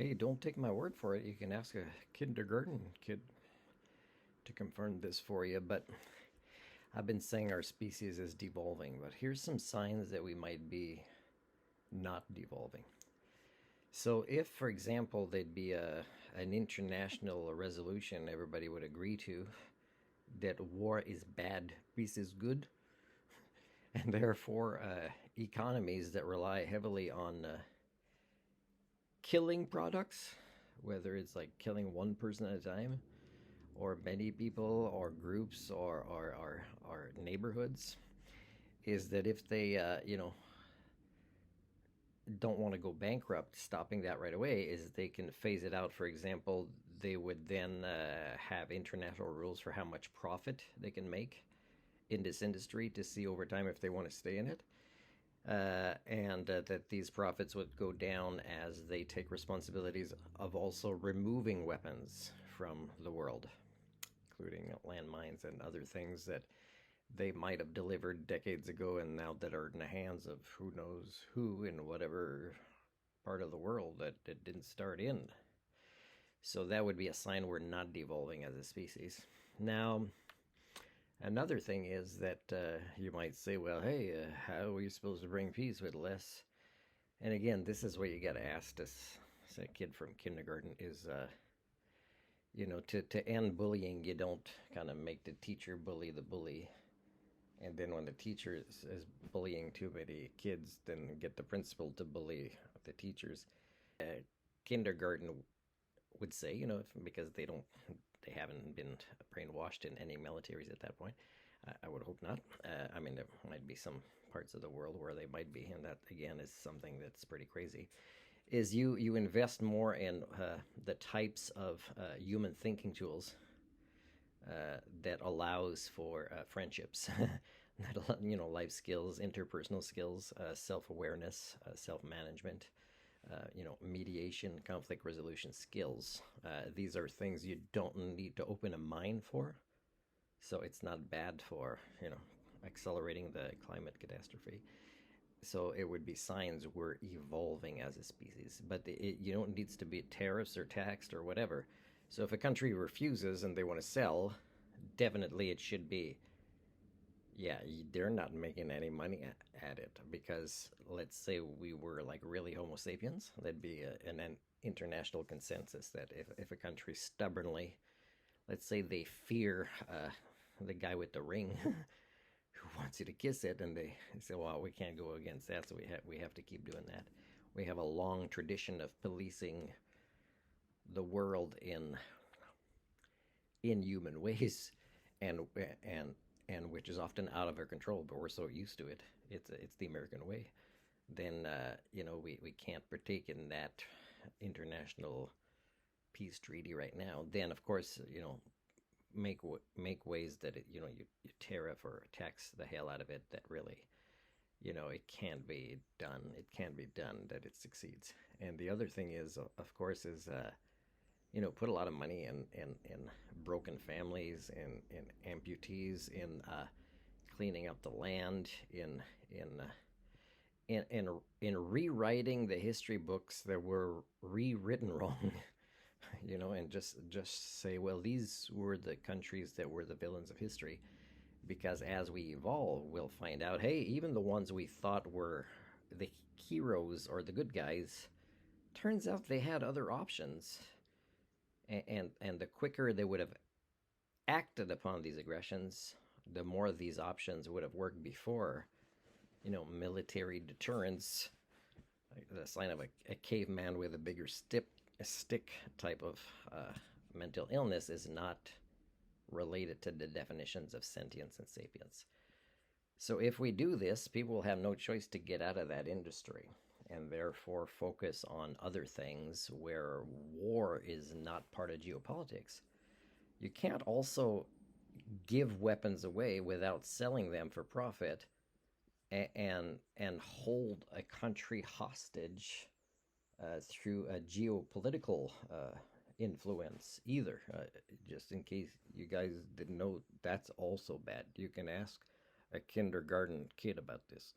Hey, don't take my word for it. You can ask a kindergarten kid to confirm this for you. But I've been saying our species is devolving, but here's some signs that we might be not devolving. So, if, for example, there'd be an international resolution everybody would agree to that war is bad, peace is good, and therefore economies that rely heavily on killing products, whether it's like killing one person at a time, or many people or groups or neighborhoods, is that if they don't want to go bankrupt, stopping that right away is they can phase it out. For example, they would then have international rules for how much profit they can make in this industry to see over time if they want to stay in it. And that these profits would go down as they take responsibilities of also removing weapons from the world, including landmines and other things that they might have delivered decades ago and now that are in the hands of who knows who in whatever part of the world that it didn't start in. So that would be a sign we're not devolving as a species. Now, another thing is that you might say, well, hey, how are we supposed to bring peace with less? And again, this is what you got to ask this say, kid from kindergarten is, to end bullying, you don't kind of make the teacher bully the bully. And then when the teacher is bullying too many kids, then get the principal to bully the teachers. Kindergarten would say, because they haven't been brainwashed in any militaries at that point. I would hope not. I mean, there might be some parts of the world where they might be, and that again is something that's pretty crazy. Is you invest more in the types of human thinking tools that allows for friendships, that life skills, interpersonal skills, self-awareness, self-management, mediation, conflict resolution skills. These are things you don't need to open a mind for, so it's not bad for accelerating the climate catastrophe. So it would be signs we're evolving as a species, but you don't need to be tariffs or taxed or whatever. So if a country refuses and they want to sell, definitely it should be, yeah, they're not making any money at it, because let's say we were like really Homo sapiens, there'd be an international consensus that if a country stubbornly, let's say they fear the guy with the ring who wants you to kiss it, and they say, well, we can't go against that, so we have to keep doing that. We have a long tradition of policing the world in inhuman ways, and and which is often out of our control, but we're so used to it. It's the American way. Then we can't partake in that international peace treaty right now. Then of course make ways that you tariff or tax the hell out of it, that really it can't be done. It can be done that it succeeds. And the other thing is, of course, is put a lot of money in broken families, in amputees, in cleaning up the land, in rewriting the history books that were rewritten wrong. And just say, well, these were the countries that were the villains of history, because as we evolve, we'll find out, hey, even the ones we thought were the heroes or the good guys, turns out they had other options, and the quicker they would have acted upon these aggressions, the more these options would have worked before. Military deterrence, the sign of a caveman with a bigger stick type of mental illness, is not related to the definitions of sentience and sapience. So if we do this, people will have no choice to get out of that industry, and therefore focus on other things where war is not part of geopolitics. You can't also give weapons away without selling them for profit, and hold a country hostage through a geopolitical influence either. Just in case you guys didn't know, that's also bad. You can ask a kindergarten kid about this.